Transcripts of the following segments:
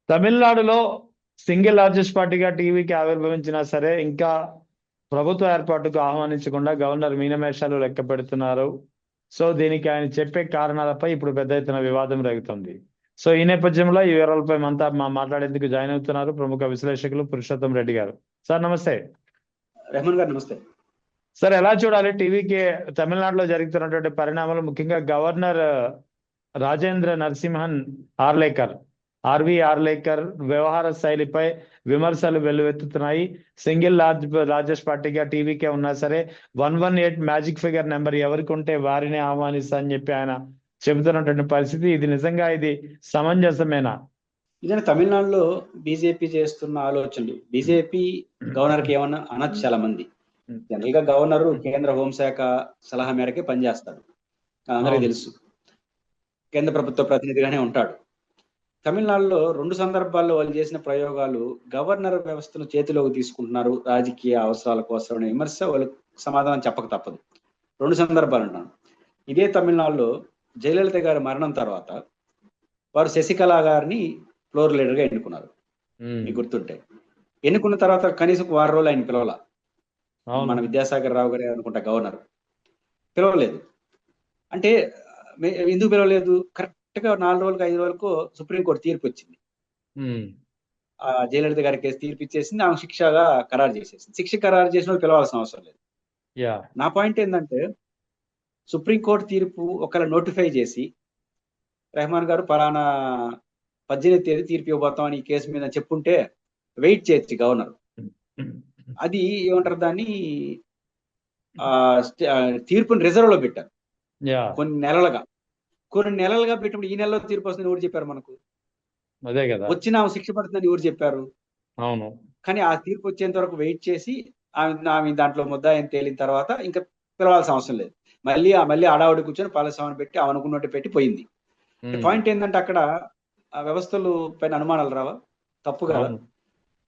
తమిళనాడులో single largest పార్టీగా టీవీకి ఆవిర్భవించినా సరే ఇంకా ప్రభుత్వ ఏర్పాటుకు ఆహ్వానించకుండా గవర్నర్ మీనమేషాలు లెక్క పెడుతున్నారు. సో దీనికి ఆయన చెప్పే కారణాలపై ఇప్పుడు పెద్ద ఎత్తున వివాదం రేగుతుంది. సో ఈ నేపథ్యంలో ఈ వివరాలపై మనతో మాట్లాడేందుకు జాయిన్ అవుతున్నారు ప్రముఖ విశ్లేషకులు పురుషోత్తం రెడ్డి గారు. సార్ నమస్తే. రెహమాన్ గారు నమస్తే. సార్ ఎలా చూడాలి టీవీకి తమిళనాడులో జరుగుతున్నటువంటి పరిణామాలు, ముఖ్యంగా గవర్నర్ రాజేంద్ర నరసింహన్ ఆర్లేకర్ వ్యవహార శైలిపై విమర్శలు వెల్లువెత్తుతున్నాయి. సింగిల్ లార్జెస్ట్ పార్టీగా టీవీకే ఉన్నా సరే 118 మ్యాజిక్ ఫిగర్ నెంబర్ ఎవరికి ఉంటే వారిని ఆహ్వానిస్తా అని చెప్పి ఆయన చెబుతున్నటువంటి పరిస్థితి. ఇది నిజంగా ఇది సమంజసమేనా? నిజంగా తమిళనాడులో బీజేపీ చేస్తున్న ఆలోచనలు, బీజేపీ గవర్నర్ కి ఏమన్నా అనొచ్చు. చాలా మంది జనరల్ గా గవర్నర్ కేంద్ర హోంశాఖ సలహా మేరకే పనిచేస్తాడు, అందరికీ తెలుసు. కేంద్ర ప్రభుత్వ ప్రతినిధిగానే ఉంటాడు. తమిళనాడులో 2 సందర్భాల్లో వాళ్ళు చేసిన ప్రయోగాలు గవర్నర్ వ్యవస్థను చేతిలోకి తీసుకుంటున్నారు రాజకీయ అవసరాల కోసం అనే విమర్శ వాళ్ళు సమాధానం చెప్పక తప్పదు. 2 సందర్భాలు అంటాను. ఇదే తమిళనాడులో జయలలిత గారి మరణం తర్వాత వారు శశికళ గారిని ఫ్లోర్ లీడర్ గా ఎన్నుకున్నారు. మీకు గుర్తుంటే ఎన్నుకున్న తర్వాత కనీసం 1 వారం రోజులు ఆయన పిలవాల. మన విద్యాసాగర్ రావు గారే అనుకుంటా గవర్నర్ పిలవలేదు. అంటే ఎందుకు పిలవలేదు? కరెక్ట్ గా 4 రోజులకు 5 రోజులకు సుప్రీంకోర్టు తీర్పు వచ్చింది. ఆ జయలలిత గారి కేసు తీర్పు ఇచ్చేసింది, ఆమె శిక్షగా ఖరారు చేసేసింది. శిక్ష ఖరారు చేసిన వాళ్ళు పిలవాల్సిన అవసరం లేదు. నా పాయింట్ ఏంటంటే, సుప్రీంకోర్టు తీర్పు ఒకవేళ నోటిఫై చేసి రెహమాన్ గారు పలానా 18వ తేదీ తీర్పు ఇవ్వబోతామని ఈ కేసు మీద చెప్పుంటే వెయిట్ చేయొచ్చు గవర్నర్. అది ఏమంటారు దాన్ని, తీర్పుని రిజర్వ్ లో పెట్టారు. కొన్ని నెలలుగా పెట్టినప్పుడు ఈ నెలలో తీర్పు వస్తుందని ఎవరు చెప్పారు మనకు? అదే కదా, వచ్చిన ఆమె శిక్ష పడుతుందని ఎవరు చెప్పారు? అవును. కానీ ఆ తీర్పు వచ్చేంత వరకు వెయిట్ చేసి ఆమె దాంట్లో ముద్దాయిని తేలిన తర్వాత ఇంకా పిలవాల్సిన అవసరం లేదు. మళ్ళీ ఆడావిడి కూర్చొని పాలస్వామిని పెట్టి ఆమె అనుకున్నట్టు పెట్టి పోయింది. పాయింట్ ఏంటంటే, అక్కడ ఆ వ్యవస్థలు పైన అనుమానాలు రావా? తప్పు కదా.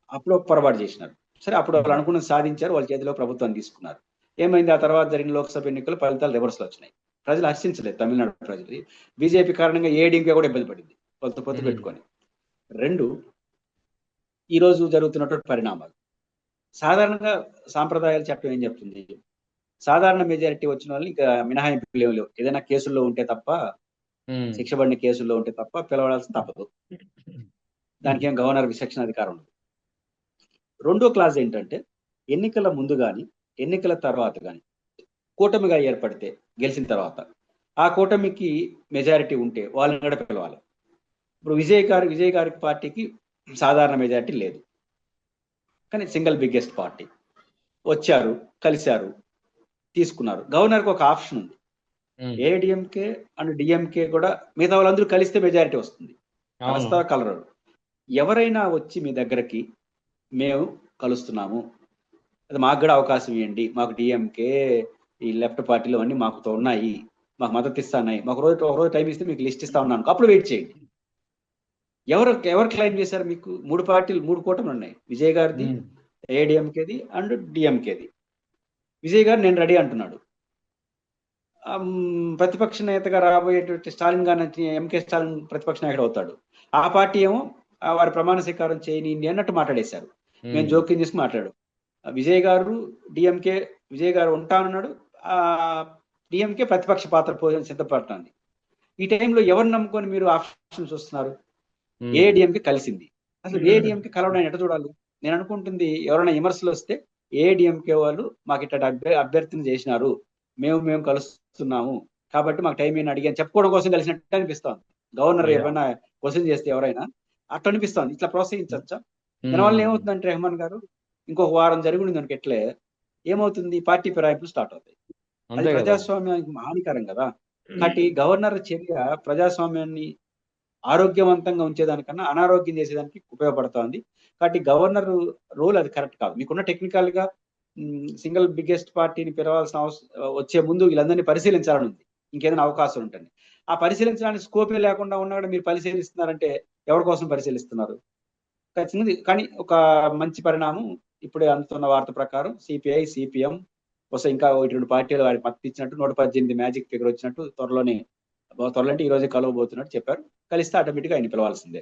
అప్పుడు పొరపాటు చేసినారు. సరే, అప్పుడు వాళ్ళు అనుకున్నది సాధించారు, వాళ్ళ చేతిలో ప్రభుత్వాన్ని తీసుకున్నారు. ఏమైంది? ఆ తర్వాత జరిగిన లోక్సభ ఎన్నికలు ఫలితాలు రివర్స్లు వచ్చినాయి. ప్రజలు హర్షించలేదు తమిళనాడు ప్రజలు. బీజేపీ కారణంగా ఏడీఎంకే కూడా ఇబ్బంది పడింది పొత్తు పెట్టుకొని. 2, ఈరోజు జరుగుతున్నటువంటి పరిణామాలు. సాధారణంగా సాంప్రదాయాలు చట్టం ఏం చెప్తుంది? సాధారణ మెజారిటీ వచ్చిన వాళ్ళని ఇంకా మినహాయింపులు ఏమి లేవు. ఏదైనా కేసుల్లో ఉంటే తప్ప, శిక్ష పడిన కేసుల్లో ఉంటే తప్ప పిలవడాల్సి తప్పదు. దానికి ఏం గవర్నర్ విచక్షణ అధికారం ఉంది. 2వ క్లాజ్ ఏంటంటే, ఎన్నికల ముందు కానీ ఎన్నికల తర్వాత కానీ కూటమిగా ఏర్పడితే గెలిచిన తర్వాత ఆ కూటమికి మెజారిటీ ఉంటే వాళ్ళని కూడా పిలవాలి. ఇప్పుడు విజయ్ గారి పార్టీకి సాధారణ మెజారిటీ లేదు, కానీ సింగిల్ బిగ్గెస్ట్ పార్టీ. వచ్చారు, కలిశారు, తీసుకున్నారు. గవర్నర్కి ఒక ఆప్షన్ ఉంది. ఏఐడిఎంకే అండ్ డిఎంకే కూడా మిగతా వాళ్ళందరూ కలిస్తే మెజారిటీ వస్తుంది. కలరు. ఎవరైనా వచ్చి మీ దగ్గరకి మేము కలుస్తున్నాము, అది మాకు కూడా అవకాశం ఇవ్వండి, మాకు డిఎంకే ఈ లెఫ్ట్ పార్టీలు అన్ని మాకుతో ఉన్నాయి, మాకు మద్దతు ఇస్తున్నాయి, ఒక రోజు టైం ఇస్తే మీకు లిస్ట్ ఇస్తా ఉన్నాను, అప్పుడు వెయిట్ చేయండి. ఎవరు క్లైమ్ చేశారు? మీకు 3 పార్టీలు 3 కూటములు ఉన్నాయి. విజయ్ గారిది, ఏఐడిఎంకేది అండ్ డిఎంకేది. విజయ్ గారు నేను రెడీ అంటున్నాడు. ప్రతిపక్ష నేతగా రాబోయేటువంటి స్టాలిన్ గారి ఎంకే స్టాలిన్ ప్రతిపక్ష నాయకుడు అవుతాడు. ఆ పార్టీ ఏమో వారి ప్రమాణ స్వీకారం చేయని అన్నట్టు మాట్లాడేశారు. మేము జోక్యం చేసి మాట్లాడు. విజయ్ గారు ఉంటానన్నాడు. డిఎంకే ప్రతిపక్ష పాత్ర పోషణ సిద్ధపడుతుంది. ఈ టైంలో ఎవరిని నమ్ముకొని మీరు ఆప్షన్స్ వస్తున్నారు? ఏఐడిఎంకే కలిసింది. అసలు ఏఐడిఎంకే కలవడానికి ఎట్లా చూడాలి? నేను అనుకుంటుంది, ఎవరైనా విమర్శలు వస్తే ఏఐడిఎంకే వాళ్ళు మాకు ఇట్లా అభ్యర్థిని చేసినారు, మేము కలుస్తున్నాము కాబట్టి మాకు టైం ఏమైనా అడిగాను చెప్పుకోవడం కోసం కలిసినట్టు అనిపిస్తోంది. గవర్నర్ ఏమైనా క్వశ్చన్ చేస్తే ఎవరైనా అట్లా అనిపిస్తోంది. ఇట్లా ప్రోత్సహించచ్చా? దానివల్ల ఏమవుతుందంటే, రెహమాన్ గారు, ఇంకొక వారం జరిగింది దానికి ఎట్లే ఏమవుతుంది, పార్టీ ఫిరాయింపులు స్టార్ట్ అవుతాయి. అది ప్రజాస్వామ్యానికి హానికరం కదా. కాబట్టి గవర్నర్ చర్య ప్రజాస్వామ్యాన్ని ఆరోగ్యవంతంగా ఉంచేదానికన్నా అనారోగ్యం చేసేదానికి ఉపయోగపడుతోంది. కాబట్టి గవర్నర్ రోల్ అది కరెక్ట్ కాదు. మీకున్న టెక్నికల్ గా సింగిల్ బిగ్గెస్ట్ పార్టీని పిలవాల్సిన వచ్చే ముందు వీళ్ళందరినీ పరిశీలించాలని ఉంది. ఇంకేదైనా అవకాశం ఉంటుంది. ఆ పరిశీలించడానికి స్కోపే లేకుండా ఉన్నా కూడా మీరు పరిశీలిస్తున్నారంటే ఎవరి కోసం పరిశీలిస్తున్నారు? ఖచ్చితంగా. కానీ ఒక మంచి పరిణామం ఇప్పుడే అందుతున్న వార్త ప్రకారం సిపిఐ, సిపిఎం ఇంకా 1-2 పార్టీలు వారికి మద్దతు ఇచ్చినట్టు, 118 మ్యాజిక్ ఫిగర్ వచ్చినట్టు త్వరలో అంటే ఈ రోజే కలవబోతున్నట్టు చెప్పారు. కలిస్తే ఆటోమేటిక్గా ఆయన పిలవాల్సిందే.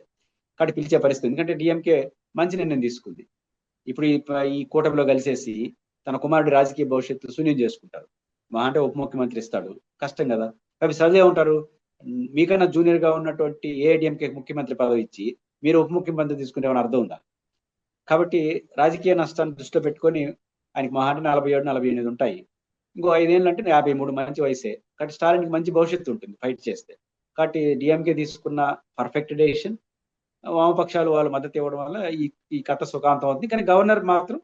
కాబట్టి పిలిచే పరిస్థితి, ఎందుకంటే డిఎంకే మంచి నిర్ణయం తీసుకుంది. ఇప్పుడు ఈ కూటమిలో కలిసేసి తన కుమారుడి రాజకీయ భవిష్యత్తు శూన్యం చేసుకుంటారు. మా అంటే ఉప ముఖ్యమంత్రి ఇస్తాడు, కష్టం కదా. కాబట్టి సహజే ఉంటారు, మీకన్నా జూనియర్ గా ఉన్నటువంటి ఏఐడిఎంకే ముఖ్యమంత్రి పదవి ఇచ్చి మీరు ఉప ముఖ్యమంత్రి తీసుకుంటే ఏమైనా అర్థం ఉందా? కాబట్టి రాజకీయ నష్టాన్ని దృష్టిలో పెట్టుకొని ఆయనకి మహా అంటే 47, 48 ఉంటాయి. ఇంకో 5 ఏళ్ళు అంటే 53 మంచి వయసే. కాబట్టి స్టాలిన్కి మంచి భవిష్యత్తు ఉంటుంది ఫైట్ చేస్తే. కాబట్టి డిఎంకే తీసుకున్న పర్ఫెక్ట్ డెసిషన్. వామపక్షాలు వాళ్ళు మద్దతు ఇవ్వడం వల్ల ఈ కథ సుఖాంతం అవుతుంది. కానీ గవర్నర్ మాత్రం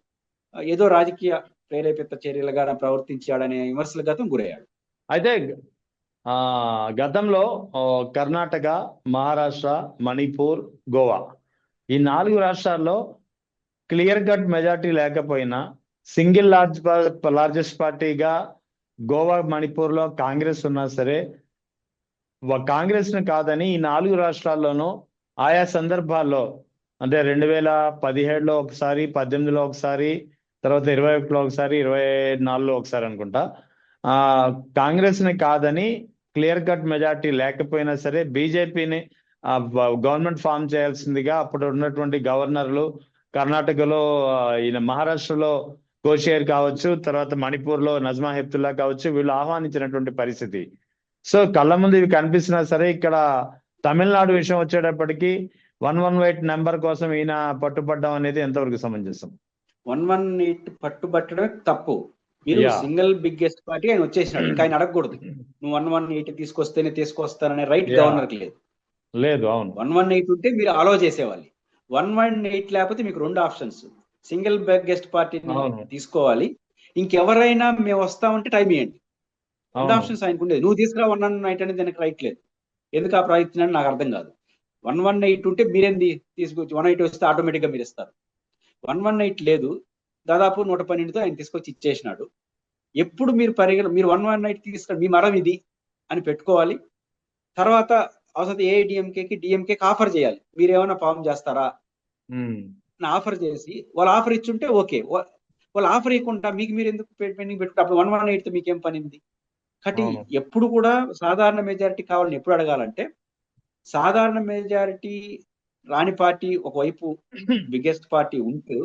ఏదో రాజకీయ ప్రేరేపిత చర్యలుగా ప్రవర్తించాడనే విమర్శల గతం గురయ్యాడు. అయితే గతంలో కర్ణాటక, మహారాష్ట్ర, మణిపూర్, గోవా ఈ 4 రాష్ట్రాల్లో క్లియర్ కట్ మెజార్టీ లేకపోయినా సింగిల్ లార్జెస్ట్ పార్టీగా గోవా, మణిపూర్లో కాంగ్రెస్ ఉన్నా సరే కాంగ్రెస్ ను కాదని ఈ 4 రాష్ట్రాల్లోనూ ఆయా సందర్భాల్లో అంటే 2017లో ఒకసారి, 18లో ఒకసారి, తర్వాత 21లో ఒకసారి, 24లో ఒకసారి అనుకుంటా కాంగ్రెస్ ని కాదని క్లియర్ కట్ మెజార్టీ లేకపోయినా సరే బీజేపీని గవర్నమెంట్ ఫామ్ చేయాల్సిందిగా అప్పుడు ఉన్నటువంటి గవర్నర్లు కర్ణాటకలో ఈయన మహారాష్ట్రలో కోషియర్ కావచ్చు, తర్వాత మణిపూర్లో నజ్మా హెప్తుల్లా కావచ్చు, వీళ్ళు ఆహ్వానించినటువంటి పరిస్థితి. సో కళ్ళ ముందు ఇవి కనిపిస్తున్నా సరే ఇక్కడ తమిళనాడు విషయం వచ్చేటప్పటికి 118 నెంబర్ కోసం ఈయన పట్టుబడ్డం అనేది ఎంతవరకు సమంజసం? 118 పట్టుబట్టడమే తప్పు. మీరు సింగిల్ బిగ్గెస్ట్ పార్టీ ఆయన వచ్చేసినాడు, ఇంకా ఆయన అడగకూడదు నువ్వు 118 తీసుకొస్తేనే తీసుకొస్తాననే రైట్ గవర్నర్కి లేదు. లేదు, అవును. 118 ఉంటే మీరు అలో చేసేవాళ్ళు. 118 లేకపోతే మీకు 2 ఆప్షన్స్, సింగిల్ బిగ్గెస్ట్ పార్టీని తీసుకోవాలి, ఇంకెవరైనా మేము వస్తామంటే టైం ఇవ్వండి. 2 ఆప్షన్స్ ఆయనకు ఉండేది. నువ్వు తీసుకురా 118 అనేది దానికి రైట్ లేదు. ఎందుకు ఆ ప్రయత్నం నాకు అర్థం కాదు. 118 ఉంటే మీరేంది తీసుకొచ్చి 180 వస్తే ఆటోమేటిక్గా మీరు ఇస్తారు. 118 లేదు, దాదాపు 112తో ఆయన తీసుకొచ్చి ఇచ్చేసినాడు. ఎప్పుడు మీరు మీరు 118 తీసుకుని మీ మరం ఇది అని పెట్టుకోవాలి. తర్వాత అవసరం ఏఐడిఎంకేకి డిఎంకేకి ఆఫర్ చేయాలి, మీరు ఏమైనా ఫామ్ చేస్తారా ఆఫర్ చేసి వాళ్ళు ఆఫర్ ఇచ్చుంటే ఓకే. వాళ్ళు ఆఫర్ ఇవ్వకుండా మీకు మీరు ఎందుకు పెండింగ్ పెట్టుకుంటే అప్పుడు 118తో మీకేం పనింది? కాబట్టి ఎప్పుడు కూడా సాధారణ మెజారిటీ కావాలని ఎప్పుడు అడగాలంటే సాధారణ మెజారిటీ రాని పార్టీ ఒకవైపు బిగ్గెస్ట్ పార్టీ ఉంటూ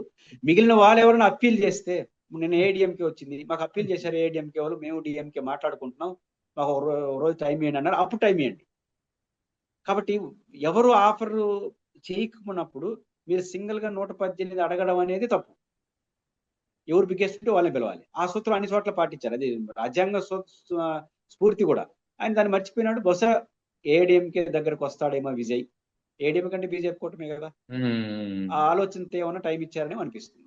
మిగిలిన వాళ్ళు ఎవరైనా అప్పీల్ చేస్తే, నేను ఏఐడిఎంకే వచ్చింది మాకు అప్పీల్ చేశారు ఏఐడిఎంకే వాళ్ళు, మేము డిఎంకే మాట్లాడుకుంటున్నాం, మాకు ఒక రోజు టైం ఇవ్వండి అన్నారు, అప్పుడు టైం ఇవ్వండి. కాబట్టి ఎవరు ఆఫర్ చేయకున్నప్పుడు మీరు సింగిల్ గా 118 అడగడం అనేది తప్పు. ఎవరు బిగ్గెస్ట్ ఉంటే వాళ్ళని పిలవాలి. ఆ సూత్రం అన్ని చోట్ల పాటించారు, అది రాజ్యాంగ స్ఫూర్తి కూడా. ఆయన దాన్ని మర్చిపోయినాడు. బహుశా ఏఐడిఎంకే దగ్గరకు వస్తాడేమో విజయ్, ఏఐడిఎంకే కంటే బీజేపీ కూటమే కదా, ఆ ఆలోచనతో ఏమన్నా టైం ఇచ్చారని అనిపిస్తుంది.